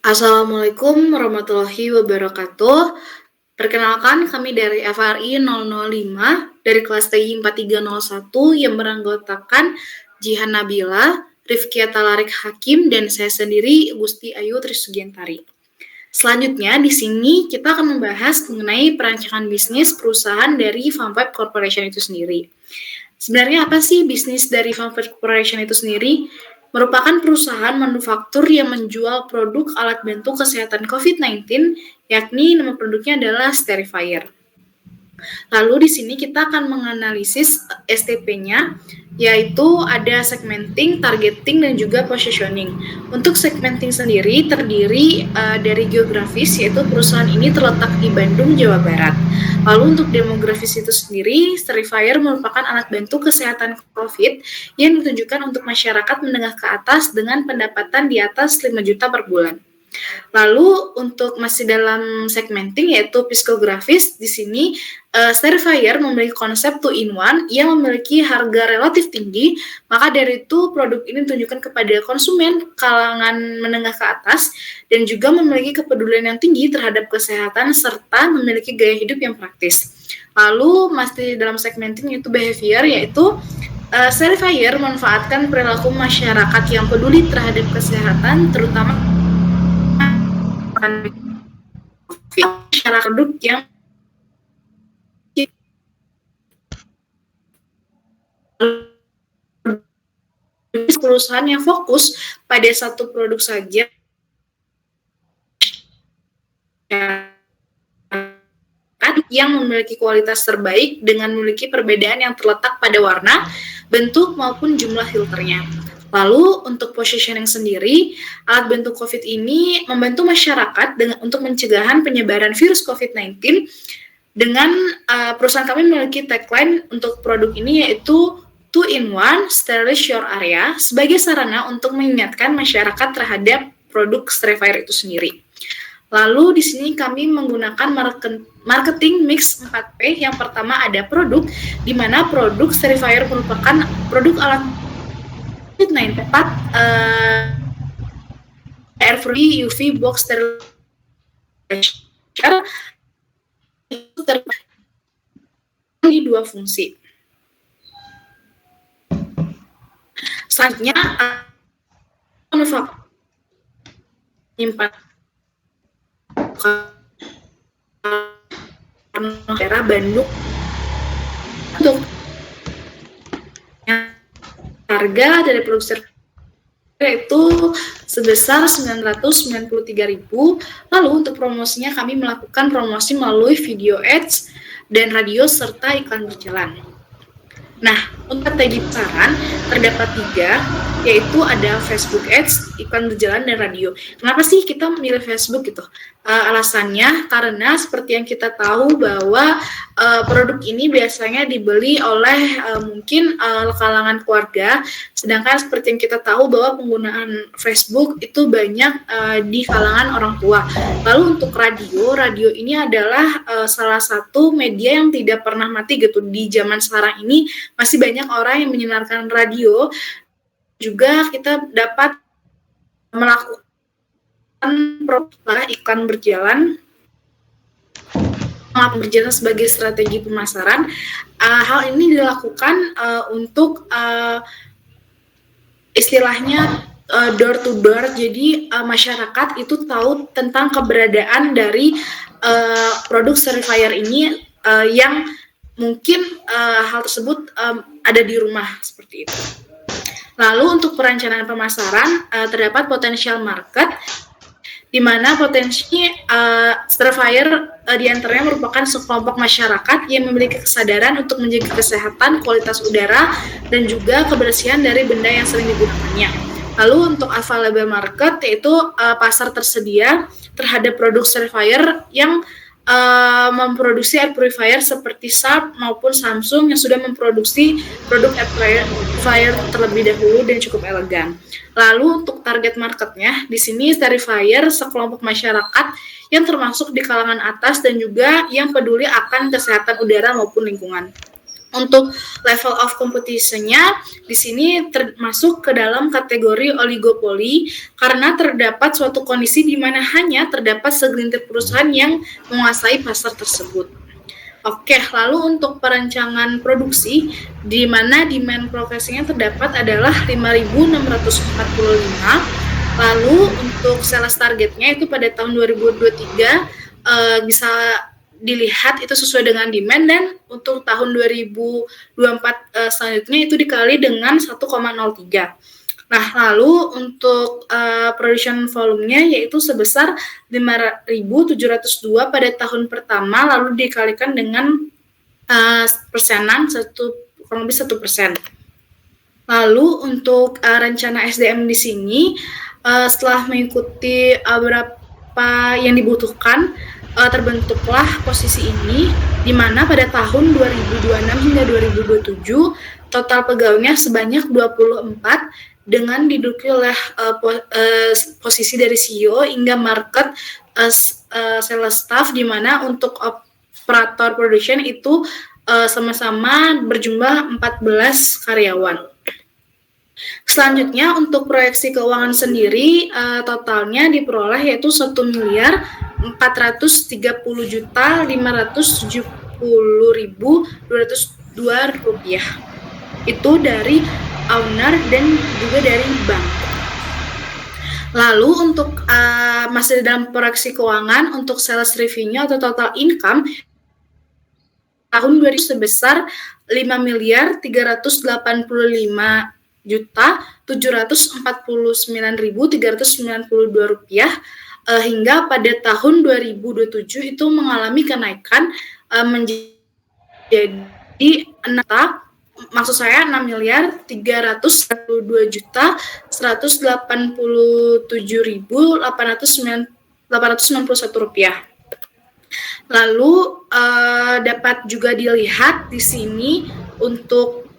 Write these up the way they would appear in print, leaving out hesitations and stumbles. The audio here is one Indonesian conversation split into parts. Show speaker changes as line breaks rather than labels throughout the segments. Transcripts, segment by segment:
Assalamualaikum warahmatullahi wabarakatuh. Perkenalkan, kami dari FRI 005 dari kelas TI 4301 yang beranggotakan Jihan Nabila, Rifkiata Talarik Hakim, dan saya sendiri Gusti Ayu Trisugiantari. Selanjutnya, di sini kita akan membahas mengenai perancangan bisnis perusahaan dari Farmvibe Corporation itu sendiri. Sebenarnya apa sih bisnis dari Farmvibe Corporation itu sendiri? Merupakan perusahaan manufaktur yang menjual produk alat bantu kesehatan COVID-19, yakni nama produknya adalah Sterifier. Lalu di sini kita akan menganalisis STP-nya, yaitu ada segmenting, targeting, dan juga positioning. Untuk segmenting sendiri terdiri dari geografis, yaitu perusahaan ini terletak di Bandung, Jawa Barat. Lalu untuk demografis itu sendiri, Sterifier merupakan alat bantu kesehatan COVID yang ditujukan untuk masyarakat menengah ke atas dengan pendapatan di atas 5 juta per bulan. Lalu untuk masih dalam segmenting yaitu psikografis, di sini Sterifier memiliki konsep 2-in-1 yang memiliki harga relatif tinggi, maka dari itu produk ini ditujukan kepada konsumen kalangan menengah ke atas dan juga memiliki kepedulian yang tinggi terhadap kesehatan serta memiliki gaya hidup yang praktis. Lalu masih dalam segmenting yaitu behavior, yaitu Sterifier memanfaatkan perilaku masyarakat yang peduli terhadap kesehatan, terutama masyarakat produk yang perusahaan yang fokus pada satu produk saja yang memiliki kualitas terbaik dengan memiliki perbedaan yang terletak pada warna, bentuk, maupun jumlah filternya. Lalu untuk positioning sendiri, alat bantu COVID ini membantu masyarakat untuk pencegahan penyebaran virus COVID-19 dengan perusahaan kami memiliki tagline untuk produk ini yaitu 2-in-1 Sterilize Your Area sebagai sarana untuk mengingatkan masyarakat terhadap produk Sterifier itu sendiri. Lalu di sini kami menggunakan marketing mix 4P. Yang pertama ada produk, di mana produk Sterifier merupakan produk alat COVID-19 tepat air-free UV box sterilizer itu di 2 fungsi. Selanjutnya manufaktur daerah Bandung untuk harga dari produk itu sebesar 993.000. Lalu untuk promosinya kami melakukan promosi melalui video ads dan radio serta iklan berjalan. Nah, untuk strategi pasaran terdapat 3, yaitu ada Facebook Ads, iklan berjalan, dan radio. Kenapa sih kita memilih Facebook gitu? Alasannya karena seperti yang kita tahu bahwa produk ini biasanya dibeli oleh mungkin kalangan keluarga, sedangkan seperti yang kita tahu bahwa penggunaan Facebook itu banyak di kalangan orang tua. Lalu untuk radio ini adalah salah satu media yang tidak pernah mati gitu. Di zaman sekarang ini masih banyak orang yang menyenarkan radio. Juga kita dapat melakukan iklan berjalan sebagai strategi pemasaran. Hal ini dilakukan untuk istilahnya door to door. Jadi masyarakat itu tahu tentang keberadaan dari produk Sterifier ini yang mungkin hal tersebut ada di rumah seperti itu. Lalu untuk perencanaan pemasaran terdapat potensial market, di mana potensi Sterifier diantaranya merupakan sekelompok masyarakat yang memiliki kesadaran untuk menjaga kesehatan, kualitas udara, dan juga kebersihan dari benda yang sering digunakannya. Lalu untuk available market yaitu pasar tersedia terhadap produk Sterifier yang memproduksi air purifier seperti Sharp maupun Samsung yang sudah memproduksi produk air purifier terlebih dahulu dan cukup elegan. Lalu untuk target marketnya, di sini Sterifier sekelompok masyarakat yang termasuk di kalangan atas dan juga yang peduli akan kesehatan udara maupun lingkungan. Untuk level of competition-nya di sini termasuk ke dalam kategori oligopoli karena terdapat suatu kondisi di mana hanya terdapat segelintir perusahaan yang menguasai pasar tersebut. Oke, lalu untuk perancangan produksi di mana demand profesinya terdapat adalah 5.645. Lalu untuk sales targetnya itu pada tahun 2023 bisa dilihat itu sesuai dengan demand, dan untuk tahun 2024 selanjutnya itu dikali dengan 1,03. Nah, lalu untuk production volume-nya yaitu sebesar 5.702 pada tahun pertama, lalu dikalikan dengan persenan kurang lebih 1%. Lalu untuk rencana SDM di sini setelah mengikuti beberapa yang dibutuhkan, terbentuklah posisi ini, di mana pada tahun 2026 hingga 2027 total pegawainya sebanyak 24 dengan diduduki oleh posisi dari CEO hingga market sales staff, di mana untuk operator production itu sama-sama berjumlah 14 karyawan. Selanjutnya untuk proyeksi keuangan sendiri totalnya diperoleh yaitu 1.430.570.202 rupiah. Itu dari owner dan juga dari bank. Lalu untuk masih dalam proyeksi keuangan untuk sales revenue atau total income tahun 2000 sebesar 5.385.749.392 rupiah hingga pada tahun 2027 itu mengalami kenaikan menjadi 6.387.187.891 rupiah. Lalu dapat juga dilihat di sini untuk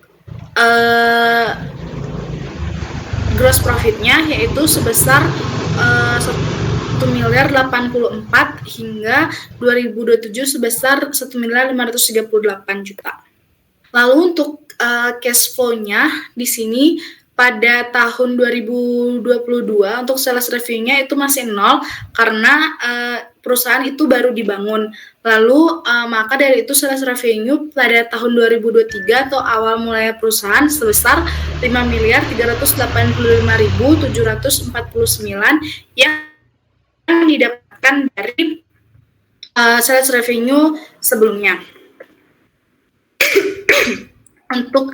gross profit-nya yaitu sebesar 1.084 hingga 2027 sebesar 1.538 juta. Lalu untuk cash flow-nya di sini pada tahun 2022 untuk sales revenue-nya itu masih nol karena perusahaan itu baru dibangun. Lalu maka dari itu sales revenue pada tahun 2023 atau awal mulai perusahaan sebesar 5.385.749 yang didapatkan dari sales revenue sebelumnya. Untuk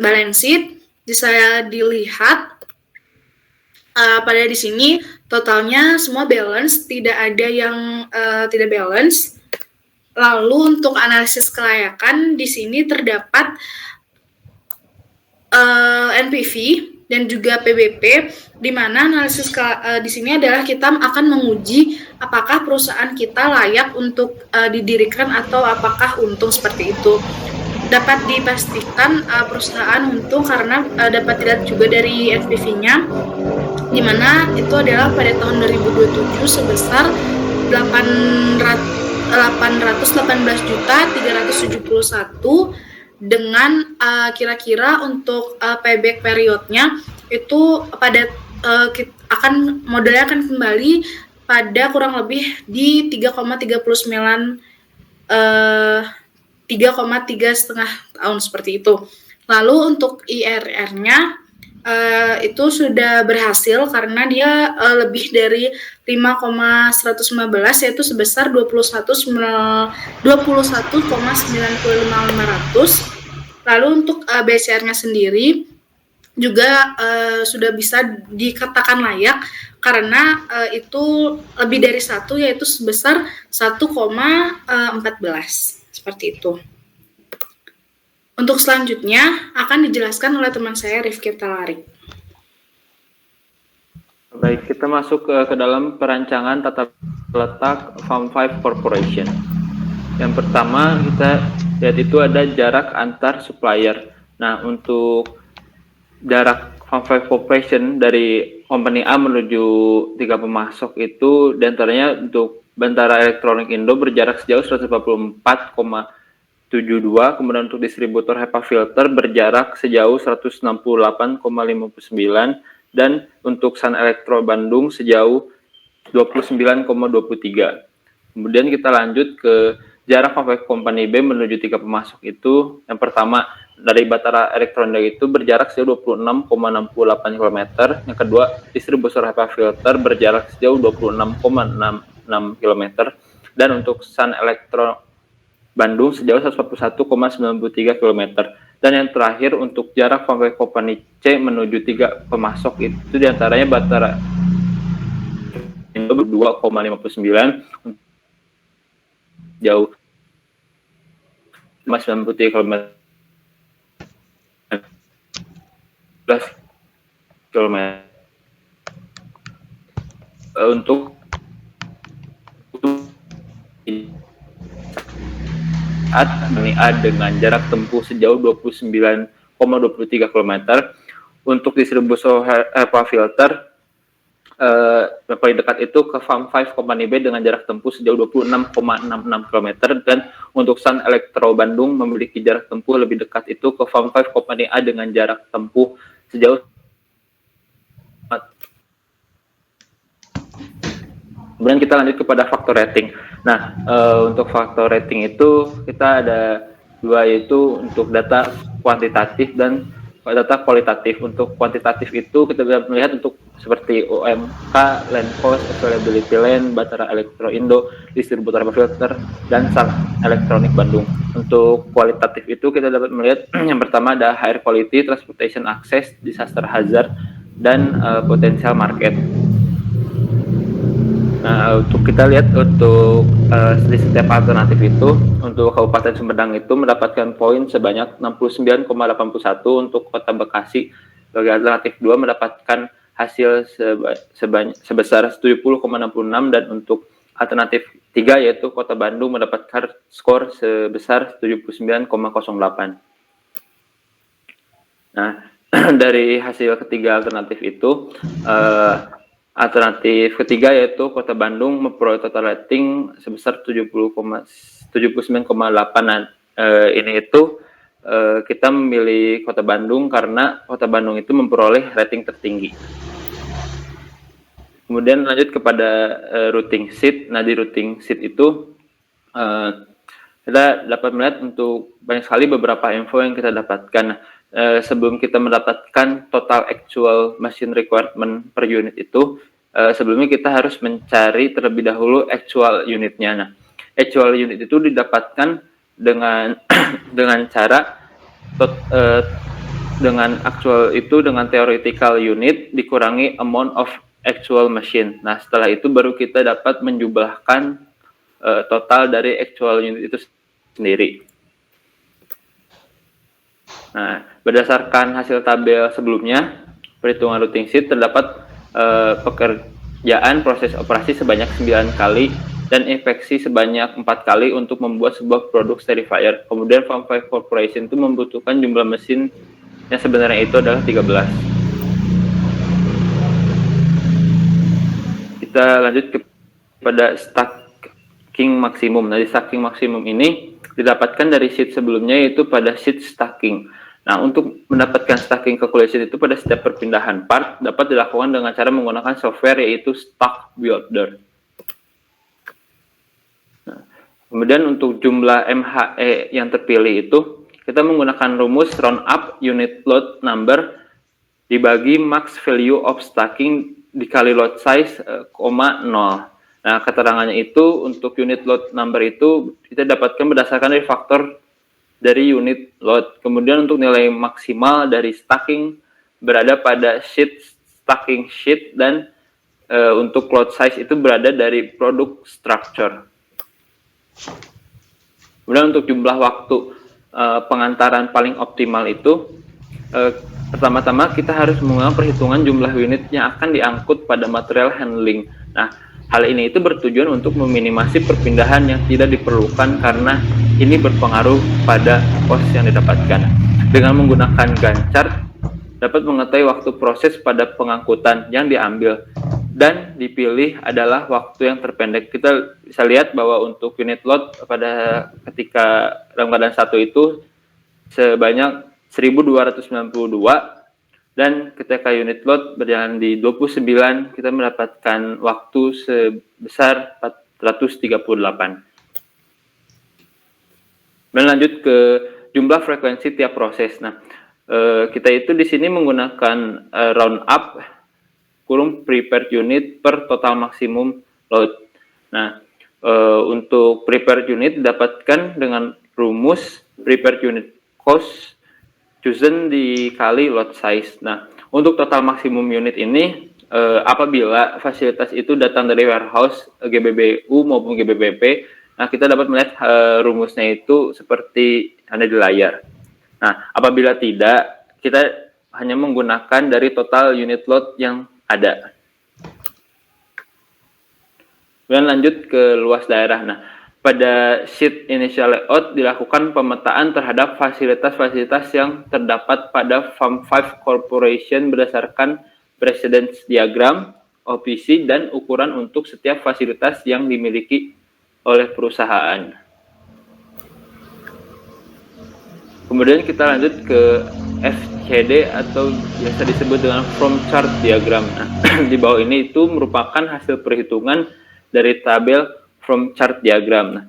balance sheet bisa dilihat pada di sini totalnya semua balance, tidak ada yang tidak balance. Lalu untuk analisis kelayakan di sini terdapat NPV dan juga PBP, di mana analisis di sini adalah kita akan menguji apakah perusahaan kita layak untuk didirikan atau apakah untung, seperti itu. Dapat dipastikan perusahaan untung karena dapat dilihat juga dari NPV-nya, di mana itu adalah pada tahun 2027 sebesar 818.371 dengan kira-kira untuk payback periodnya itu pada modalnya akan kembali pada kurang lebih di 3,3 tahun seperti itu. Lalu untuk IRR-nya itu sudah berhasil karena dia lebih dari 5,115 yaitu sebesar 21,95500. Lalu untuk BCR-nya sendiri juga sudah bisa dikatakan layak karena itu lebih dari 1 yaitu sebesar 1,14 seperti itu. Untuk selanjutnya akan dijelaskan oleh teman saya Rifki Talarik.
Baik, kita masuk ke dalam perancangan tata letak Farm 5 Corporation. Yang pertama kita lihat itu ada jarak antar supplier. Nah, untuk jarak Farm 5 Corporation dari company A menuju 3 pemasok itu diantaranya untuk Bantara Elektronik Indo berjarak sejauh 144,72, kemudian untuk distributor HEPA filter berjarak sejauh 168,59, dan untuk Sun Elektro Bandung sejauh 29,23. Kemudian kita lanjut ke jarak Fab Company B menuju 3 pemasok itu. Yang pertama, dari Batara Elektronik itu berjarak sejauh 26,68 km. Yang kedua, distributor HEPA filter berjarak sejauh 26,66 km. Dan untuk Sun Elektro Bandung sejauh 141,93 km. Dan yang terakhir, untuk jarak Fab Company C menuju 3 pemasok itu diantaranya Batara Indo 2,59 jauh 93 km untuk A dengan jarak tempuh sejauh 29,23 km. Untuk distributor HEPA filter paling dekat itu ke Farm 5 Company B dengan jarak tempuh sejauh 26,66 km, dan untuk Sun Elektro Bandung memiliki jarak tempuh lebih dekat itu ke Farm 5 Company A dengan jarak tempuh sejauh. Kemudian kita lanjut kepada faktor rating. Nah, untuk faktor rating itu kita ada dua, yaitu untuk data kuantitatif dan data kualitatif. Untuk kuantitatif itu kita bisa melihat untuk seperti OMK, land cost, availability land, Batara Elektro Indo, distributor filter, dan Sun Elektronik Bandung. Untuk kualitatif itu kita dapat melihat yang pertama ada higher quality, transportation access, disaster hazard, dan potential market. Nah, untuk kita lihat untuk di setiap alternatif itu, untuk Kabupaten Sumedang itu mendapatkan poin sebanyak 69,81, untuk Kota Bekasi sebagai alternatif 2 mendapatkan hasil sebesar 70,66, dan untuk alternatif 3 yaitu Kota Bandung mendapatkan skor sebesar 79,08. Nah, dari hasil ketiga alternatif itu, alternatif ketiga yaitu Kota Bandung memperoleh total rating sebesar 79,8. Ini itu kita memilih Kota Bandung karena Kota Bandung itu memperoleh rating tertinggi. Kemudian lanjut kepada routing sheet. Nah, di routing sheet itu kita dapat melihat untuk banyak sekali beberapa info yang kita dapatkan. Sebelum kita mendapatkan total actual machine requirement per unit itu, sebelumnya kita harus mencari terlebih dahulu actual unitnya. Nah, actual unit itu didapatkan dengan cara dengan actual itu dengan theoretical unit dikurangi amount of actual machine. Nah, setelah itu baru kita dapat menjumlahkan total dari actual unit itu sendiri. Nah, berdasarkan hasil tabel sebelumnya, perhitungan routing sheet terdapat pekerjaan proses operasi sebanyak 9 kali dan infeksi sebanyak 4 kali untuk membuat sebuah produk sterifier. Kemudian Farm 5 Corporation itu membutuhkan jumlah mesin yang sebenarnya itu adalah 13. Kita lanjut kepada stacking maksimum. Nah, di stacking maksimum ini didapatkan dari sheet sebelumnya, yaitu pada sheet stacking. Nah, untuk mendapatkan stacking calculation itu pada setiap perpindahan part dapat dilakukan dengan cara menggunakan software yaitu Stack Builder. Nah, kemudian untuk jumlah MHE yang terpilih itu kita menggunakan rumus round up unit load number dibagi max value of stacking dikali load size, 0. Nah, keterangannya itu untuk unit load number itu kita dapatkan berdasarkan dari faktor dari unit load. Kemudian untuk nilai maksimal dari stacking berada pada stacking sheet, dan untuk load size itu berada dari product structure. Kemudian untuk jumlah waktu pengantaran paling optimal itu, pertama-tama kita harus menggunakan perhitungan jumlah unit yang akan diangkut pada material handling. Nah, hal ini itu bertujuan untuk meminimasi perpindahan yang tidak diperlukan karena ini berpengaruh pada cost yang didapatkan. Dengan menggunakan Gantt chart dapat mengetahui waktu proses pada pengangkutan yang diambil dan dipilih adalah waktu yang terpendek. Kita bisa lihat bahwa untuk unit load pada ketika dalam keadaan 1 itu sebanyak 1292, dan ketika unit load berjalan di 29 kita mendapatkan waktu sebesar 438. Dan lanjut ke jumlah frekuensi tiap proses. Nah, kita itu di sini menggunakan round up kurung prepared unit per total maksimum load. Nah, untuk prepared unit didapatkan dengan rumus prepared unit cost chosen dikali load size. Nah, untuk total maksimum unit ini apabila fasilitas itu datang dari warehouse GBBU maupun GBBP, nah kita dapat melihat rumusnya itu seperti ada di layar. Nah, apabila tidak, kita hanya menggunakan dari total unit load yang ada. Kemudian lanjut ke luas daerah. Nah, pada sheet initial layout dilakukan pemetaan terhadap fasilitas-fasilitas yang terdapat pada Farm 5 Corporation berdasarkan precedence diagram, OPC, dan ukuran untuk setiap fasilitas yang dimiliki oleh perusahaan. Kemudian kita lanjut ke FCD atau biasa disebut dengan from chart diagram. Nah, di bawah ini itu merupakan hasil perhitungan dari tabel from chart diagram. Nah,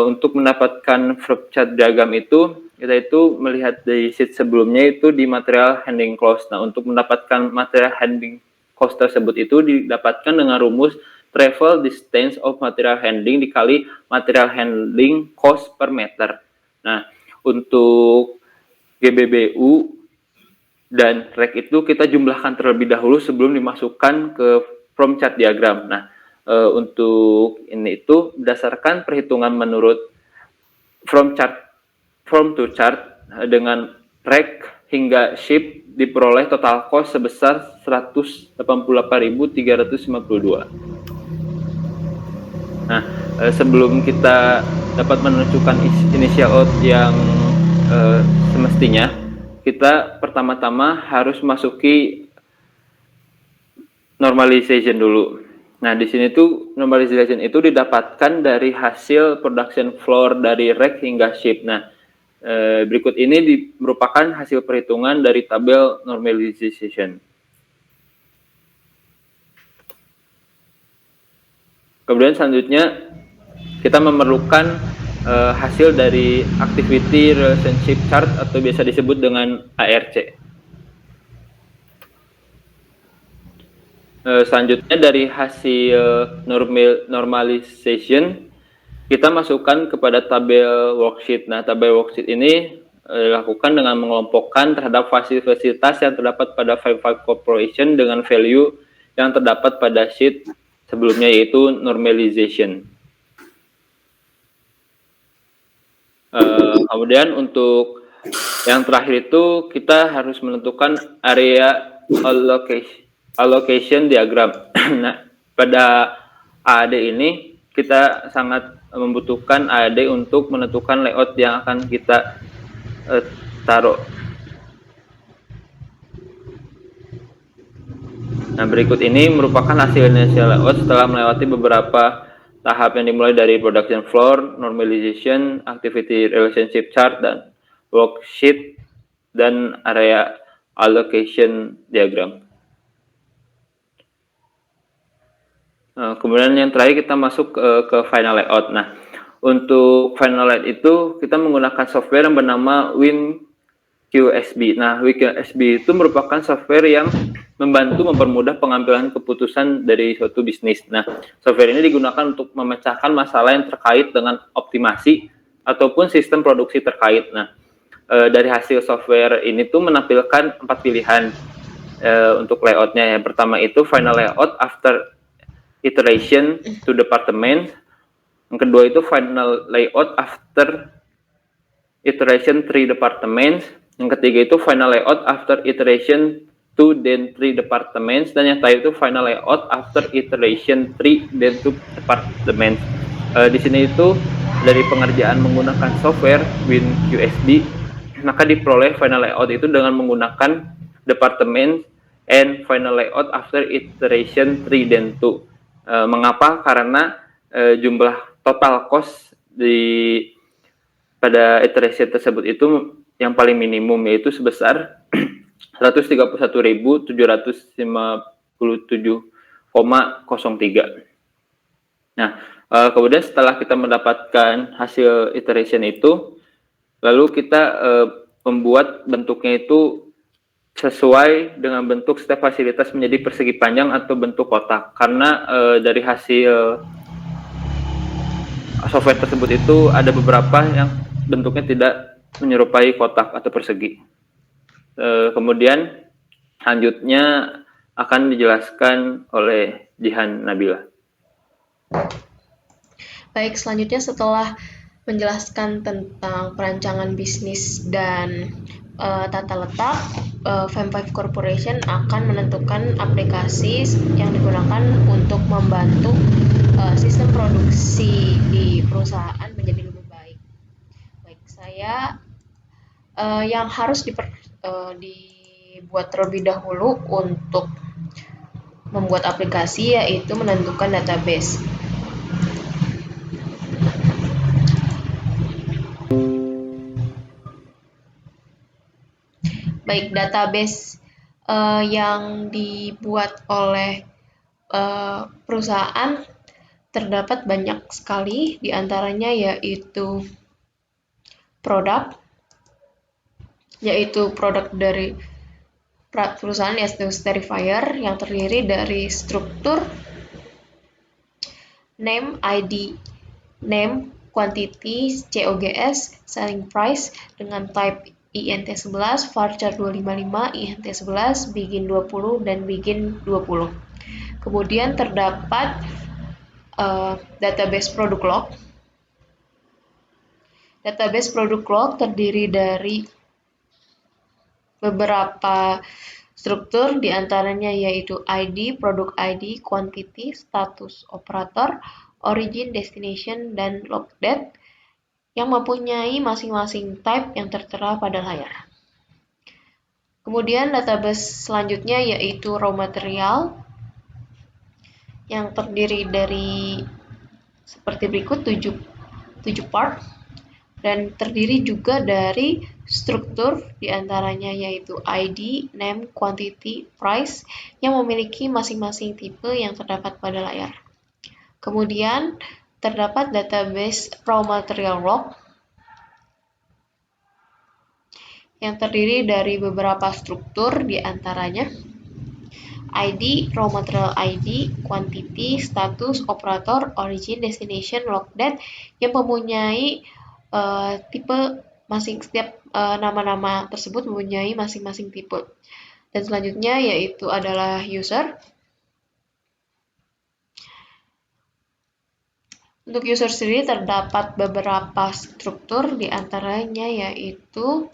untuk mendapatkan from chart diagram itu kita itu melihat dari sheet sebelumnya itu di material handling cost. Nah, untuk mendapatkan material handling cost tersebut itu didapatkan dengan rumus travel distance of material handling dikali material handling cost per meter. Nah, untuk GBBU dan REC itu kita jumlahkan terlebih dahulu sebelum dimasukkan ke from chart diagram. Nah, untuk ini itu berdasarkan perhitungan menurut from to chart dengan REC hingga ship diperoleh total cost sebesar 188.352. Nah, sebelum kita dapat menentukan initial out yang semestinya, kita pertama-tama harus masuki normalization dulu. Nah, di sini tuh normalization itu didapatkan dari hasil production floor dari rack hingga ship. Nah, berikut ini merupakan hasil perhitungan dari tabel normalization. Kemudian selanjutnya kita memerlukan hasil dari activity relationship chart atau biasa disebut dengan ARC. Selanjutnya dari hasil normalization kita masukkan kepada tabel worksheet. Nah, tabel worksheet ini dilakukan dengan mengelompokkan terhadap fasilitas yang terdapat pada Farm 5 Corporation dengan value yang terdapat pada sheet sebelumnya, yaitu normalization. Kemudian untuk yang terakhir itu kita harus menentukan area allocation diagram. Nah, pada AAD ini kita sangat membutuhkan AAD untuk menentukan layout yang akan kita taruh. Nah, berikut ini merupakan hasil initial layout setelah melewati beberapa tahap yang dimulai dari production floor, normalization, activity relationship chart, dan worksheet, dan area allocation diagram. Kemudian yang terakhir kita masuk ke final layout. Nah, untuk final layout itu kita menggunakan software yang bernama WinQSB. Nah, WinQSB itu merupakan software yang membantu mempermudah pengambilan keputusan dari suatu bisnis. Nah, software ini digunakan untuk memecahkan masalah yang terkait dengan optimasi ataupun sistem produksi terkait. Nah, dari hasil software ini tuh menampilkan 4 pilihan untuk layoutnya. Yang pertama itu final layout after iteration to department. Yang kedua itu final layout after iteration 3 departments. Yang ketiga itu final layout after iteration 2 then 3 departments, dan yang terakhir itu final layout after iteration 3 then 2 departments. Di sini itu dari pengerjaan menggunakan software WinQSB, maka diperoleh final layout itu dengan menggunakan department and final layout after iteration 3 then 2. Mengapa? Karena jumlah total cost pada iteration tersebut itu yang paling minimum yaitu sebesar 131.757,03. Nah, kemudian setelah kita mendapatkan hasil iteration itu, lalu kita membuat bentuknya itu sesuai dengan bentuk setiap fasilitas menjadi persegi panjang atau bentuk kotak. Karena dari hasil software tersebut itu ada beberapa yang bentuknya tidak menyerupai kotak atau persegi. Kemudian selanjutnya akan dijelaskan oleh Jihan Nabila.
Baik, selanjutnya setelah menjelaskan tentang perancangan bisnis dan tata letak, Fam5 Corporation akan menentukan aplikasi yang digunakan untuk membantu sistem produksi di perusahaan menjadi lebih baik. Baik, saya yang harus dibuat terlebih dahulu untuk membuat aplikasi yaitu menentukan database. Baik, database yang dibuat oleh perusahaan terdapat banyak sekali, diantaranya yaitu produk dari perusahaan yaitu Sterifyer yang terdiri dari struktur, name, ID, name, quantity, COGS, selling price dengan type INT11, varchar 255, INT11, begin 20, dan begin 20. Kemudian terdapat database produk log. Database produk log terdiri dari beberapa struktur, diantaranya yaitu ID, produk ID, quantity, status operator, origin, destination, dan log date yang mempunyai masing-masing type yang tertera pada layar. Kemudian database selanjutnya yaitu raw material yang terdiri dari seperti berikut 7 part dan terdiri juga dari struktur diantaranya yaitu ID, name, quantity, price yang memiliki masing-masing tipe yang terdapat pada layar. Kemudian terdapat database raw material log yang terdiri dari beberapa struktur diantaranya ID, raw material ID, quantity, status, operator, origin, destination, log date yang mempunyai setiap nama-nama tersebut mempunyai masing-masing tipe. Dan selanjutnya yaitu adalah user. Untuk user sendiri terdapat beberapa struktur, diantaranya yaitu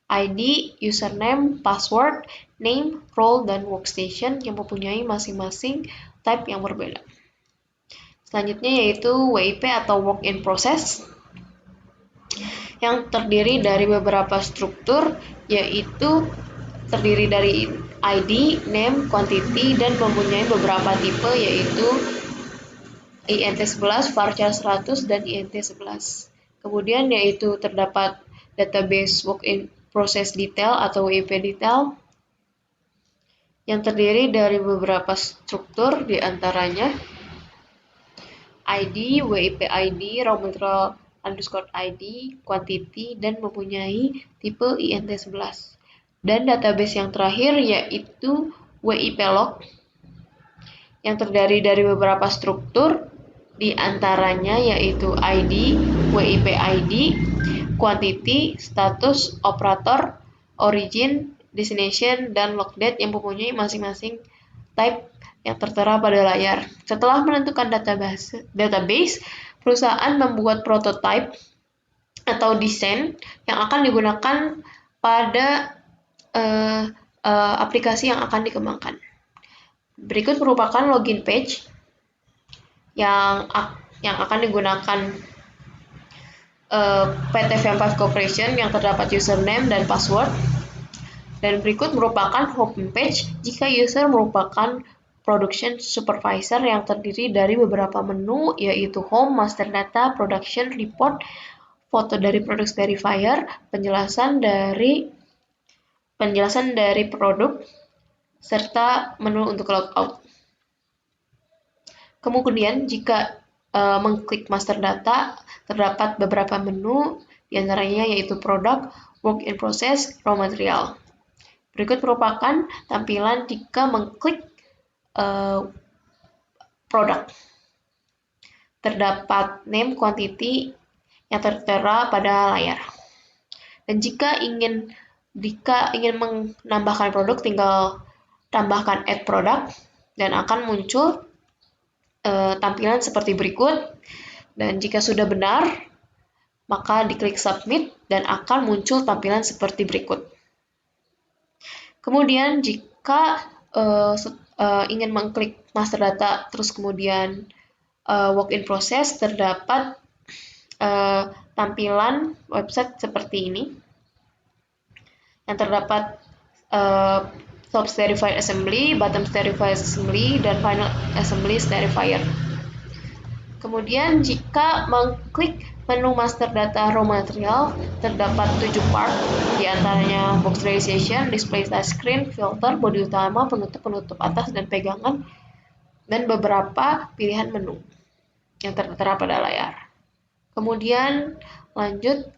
ID, username, password, name, role, dan workstation yang mempunyai masing-masing type yang berbeda. Selanjutnya yaitu WIP atau work in process yang terdiri dari beberapa struktur, yaitu terdiri dari ID, name, quantity, dan mempunyai beberapa tipe yaitu INT11, varchar 100, dan INT11. Kemudian yaitu terdapat database work in process detail atau WIP detail yang terdiri dari beberapa struktur, diantaranya ID, WIP ID, raw material underscore ID, quantity, dan mempunyai tipe INT11. Dan database yang terakhir yaitu WIP log yang terdiri dari beberapa struktur, diantaranya yaitu ID, WIP ID, quantity, status, operator, origin, destination, dan log date yang mempunyai masing-masing type yang tertera pada layar. Setelah menentukan database, perusahaan membuat prototype atau desain yang akan digunakan pada aplikasi yang akan dikembangkan. Berikut merupakan login page yang akan digunakan PT Fam5 Corporation yang terdapat username dan password. Dan berikut merupakan home page jika user merupakan production supervisor yang terdiri dari beberapa menu, yaitu home, master data, production, report, foto dari product verifier, penjelasan dari produk, serta menu untuk logout. Kemudian jika mengklik master data, terdapat beberapa menu, diantaranya yaitu produk, work in process, raw material. Berikut merupakan tampilan jika mengklik produk. Terdapat name, quantity yang tertera pada layar. Dan jika ingin menambahkan produk, tinggal tambahkan add product dan akan muncul tampilan seperti berikut. Dan jika sudah benar, maka diklik submit dan akan muncul tampilan seperti berikut. Kemudian jika ingin mengklik master data terus kemudian work in process, terdapat tampilan website seperti ini yang terdapat top verified assembly, bottom verified assembly, dan final assembly verifier. Kemudian jika mengklik menu master data raw material, terdapat 7 part, diantaranya box realization, display touchscreen, filter, bodi utama, penutup atas dan pegangan, dan beberapa pilihan menu yang tertera pada layar. Kemudian lanjut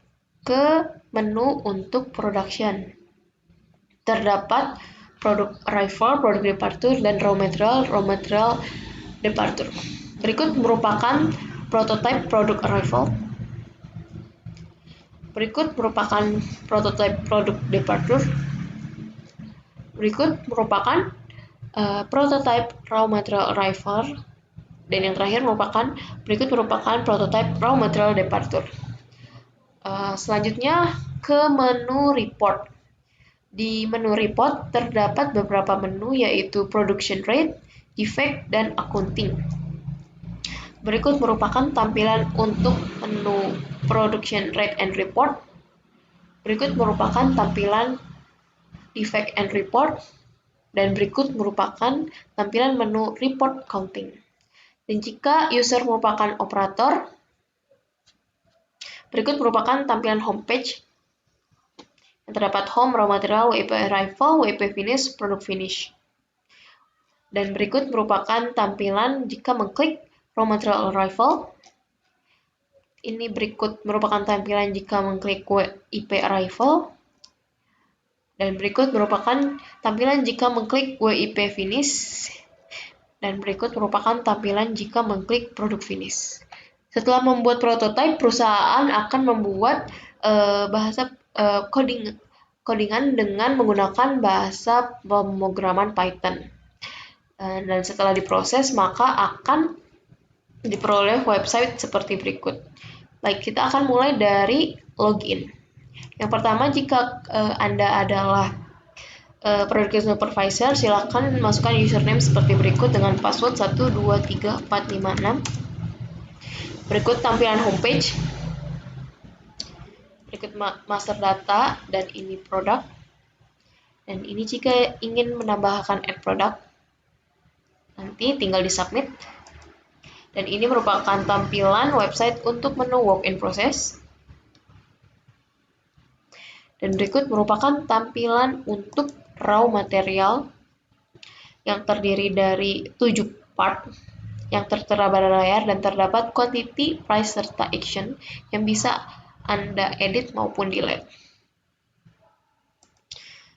ke menu untuk production. Terdapat produk arrival, produk departure, dan raw material departure. Berikut merupakan prototype produk arrival. Berikut merupakan prototype produk departure. Berikut merupakan prototype raw material arrival. Dan yang terakhir merupakan prototype raw material departure. Selanjutnya ke menu report. Di menu report terdapat beberapa menu, yaitu production rate, defect, dan accounting. Berikut merupakan tampilan untuk menu production rate and report. Berikut merupakan tampilan defect and report. Dan berikut merupakan tampilan menu report counting. Dan jika user merupakan operator, berikut merupakan tampilan homepage yang terdapat home, raw material, WIP arrival, WIP finish, product finish. Dan berikut merupakan tampilan jika mengklik raw material arrival. Ini berikut merupakan tampilan jika mengklik WIP arrival. Dan berikut merupakan tampilan jika mengklik WIP finish. Dan berikut merupakan tampilan jika mengklik produk finish. Setelah membuat prototipe, perusahaan akan membuat bahasa codingan dengan menggunakan bahasa pemrograman Python. Dan setelah diproses, maka akan diperoleh website seperti berikut. Baik, kita akan mulai dari login. Yang pertama, jika Anda adalah production supervisor, silakan masukkan username seperti berikut dengan password 123456. Berikut tampilan homepage. Berikut master data, dan ini produk. Dan ini jika ingin menambahkan add product, nanti tinggal di submit. Dan ini merupakan tampilan website untuk menu work in process. Dan berikut merupakan tampilan untuk raw material yang terdiri dari 7 part yang tertera pada layar, dan terdapat quantity, price, serta action yang bisa Anda edit maupun delete.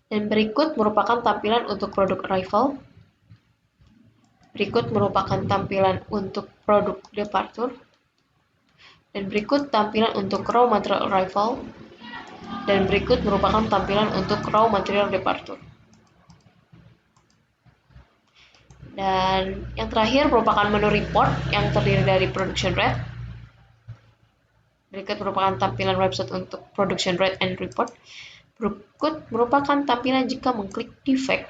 Dan berikut merupakan tampilan untuk produk arrival. Berikut merupakan tampilan untuk produk departure. Dan berikut tampilan untuk raw material arrival. Dan berikut merupakan tampilan untuk raw material departure. Dan yang terakhir merupakan menu report yang terdiri dari production rate. Berikut merupakan tampilan website untuk production rate and report. Berikut merupakan tampilan jika mengklik defect.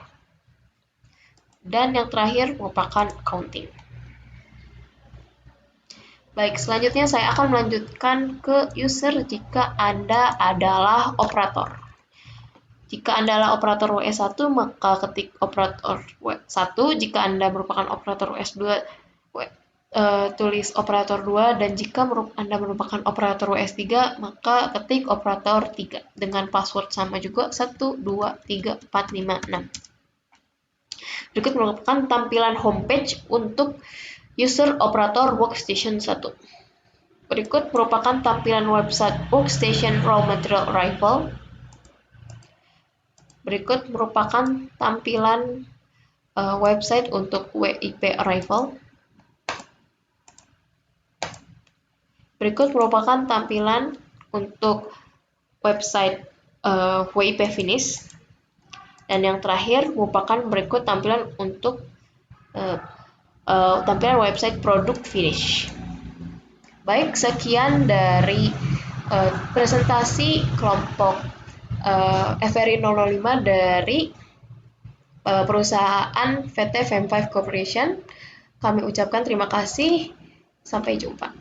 Dan yang terakhir merupakan accounting. Baik, selanjutnya saya akan melanjutkan ke user jika Anda adalah operator. Jika Anda adalah operator WS1, maka ketik operator W1. Jika Anda merupakan operator WS2, tulis operator 2. Dan jika Anda merupakan operator WS3, maka ketik operator 3. Dengan password sama juga, 1, 2, 3, 4, 5, 6. Berikut merupakan tampilan homepage untuk user operator workstation 1. Berikut merupakan tampilan website workstation raw material arrival. Berikut merupakan tampilan website untuk WIP arrival. Berikut merupakan tampilan untuk website WIP finish. Dan yang terakhir merupakan berikut tampilan untuk tampilan website product finish. Baik, sekian dari presentasi kelompok FRI 005 dari perusahaan VT Fem5 Corporation. Kami ucapkan terima kasih. Sampai jumpa.